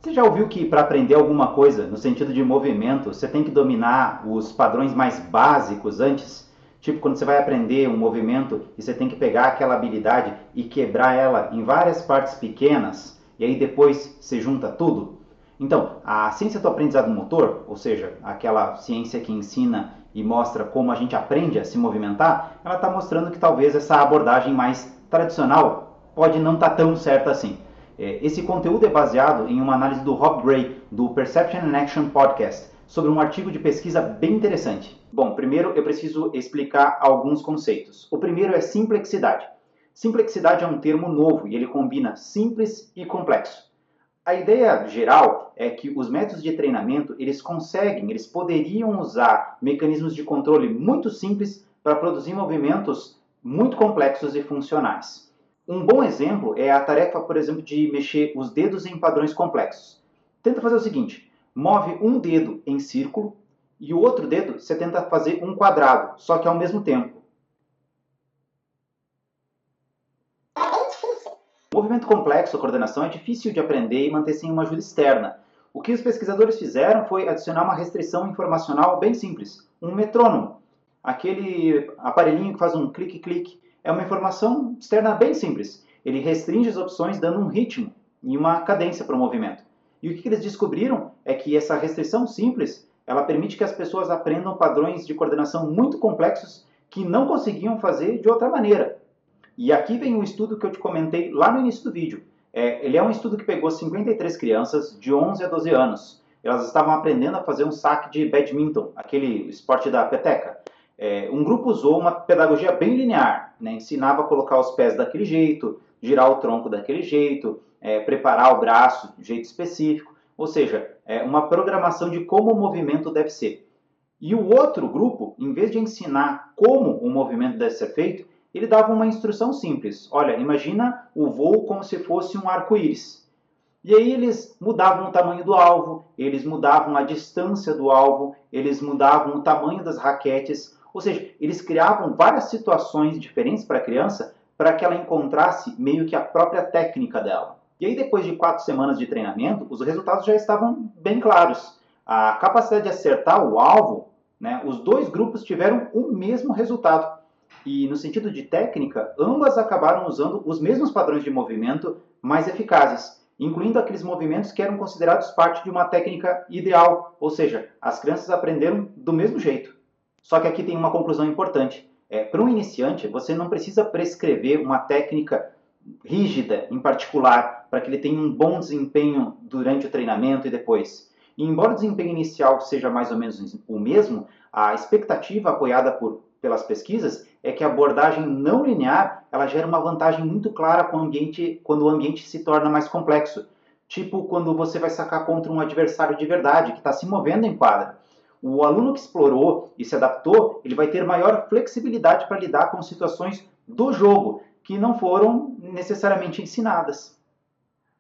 Você já ouviu que para aprender alguma coisa no sentido de movimento, você tem que dominar os padrões mais básicos antes? Tipo, quando você vai aprender um movimento e você tem que pegar aquela habilidade e quebrar ela em várias partes pequenas, e aí depois você junta tudo? Então, a ciência do aprendizado motor, ou seja, aquela ciência que ensina e mostra como a gente aprende a se movimentar, ela está mostrando que talvez essa abordagem mais tradicional pode não estar tão certa assim. Esse conteúdo é baseado em uma análise do Rob Gray, do Perception and Action Podcast, sobre um artigo de pesquisa bem interessante. Bom, primeiro eu preciso explicar alguns conceitos. O primeiro é simplexidade. Simplexidade é um termo novo e ele combina simples e complexo. A ideia geral é que os métodos de treinamento, eles poderiam usar mecanismos de controle muito simples para produzir movimentos muito complexos e funcionais. Um bom exemplo é a tarefa, por exemplo, de mexer os dedos em padrões complexos. Tenta fazer o seguinte, move um dedo em círculo e o outro dedo você tenta fazer um quadrado, só que ao mesmo tempo. O movimento complexo, a coordenação, é difícil de aprender e manter sem uma ajuda externa. O que os pesquisadores fizeram foi adicionar uma restrição informacional bem simples, um metrônomo. Aquele aparelhinho que faz um clique-clique. É uma informação externa bem simples. Ele restringe as opções dando um ritmo e uma cadência para o movimento. E o que eles descobriram é que essa restrição simples, ela permite que as pessoas aprendam padrões de coordenação muito complexos que não conseguiam fazer de outra maneira. E aqui vem um estudo que eu te comentei lá no início do vídeo. Ele é um estudo que pegou 53 crianças de 11 a 12 anos. Elas estavam aprendendo a fazer um saque de badminton, aquele esporte da peteca. Um grupo usou uma pedagogia bem linear, né? Ensinava a colocar os pés daquele jeito, girar o tronco daquele jeito, preparar o braço de jeito específico, ou seja, uma programação de como o movimento deve ser. E o outro grupo, em vez de ensinar como o movimento deve ser feito, ele dava uma instrução simples. Olha, imagina o voo como se fosse um arco-íris. E aí eles mudavam o tamanho do alvo, eles mudavam a distância do alvo, eles mudavam o tamanho das raquetes, ou seja, eles criavam várias situações diferentes para a criança para que ela encontrasse meio que a própria técnica dela. E aí depois de 4 semanas de treinamento, os resultados já estavam bem claros. A capacidade de acertar o alvo, né, os dois grupos tiveram o mesmo resultado. E no sentido de técnica, ambas acabaram usando os mesmos padrões de movimento mais eficazes, incluindo aqueles movimentos que eram considerados parte de uma técnica ideal, ou seja, as crianças aprenderam do mesmo jeito. Só que aqui tem uma conclusão importante. Para um iniciante, você não precisa prescrever uma técnica rígida em particular para que ele tenha um bom desempenho durante o treinamento e depois. E embora o desempenho inicial seja mais ou menos o mesmo, a expectativa apoiada pelas pesquisas é que a abordagem não linear ela gera uma vantagem muito clara quando o ambiente se torna mais complexo. Tipo quando você vai sacar contra um adversário de verdade que está se movendo em quadra. O aluno que explorou e se adaptou, ele vai ter maior flexibilidade para lidar com situações do jogo que não foram necessariamente ensinadas.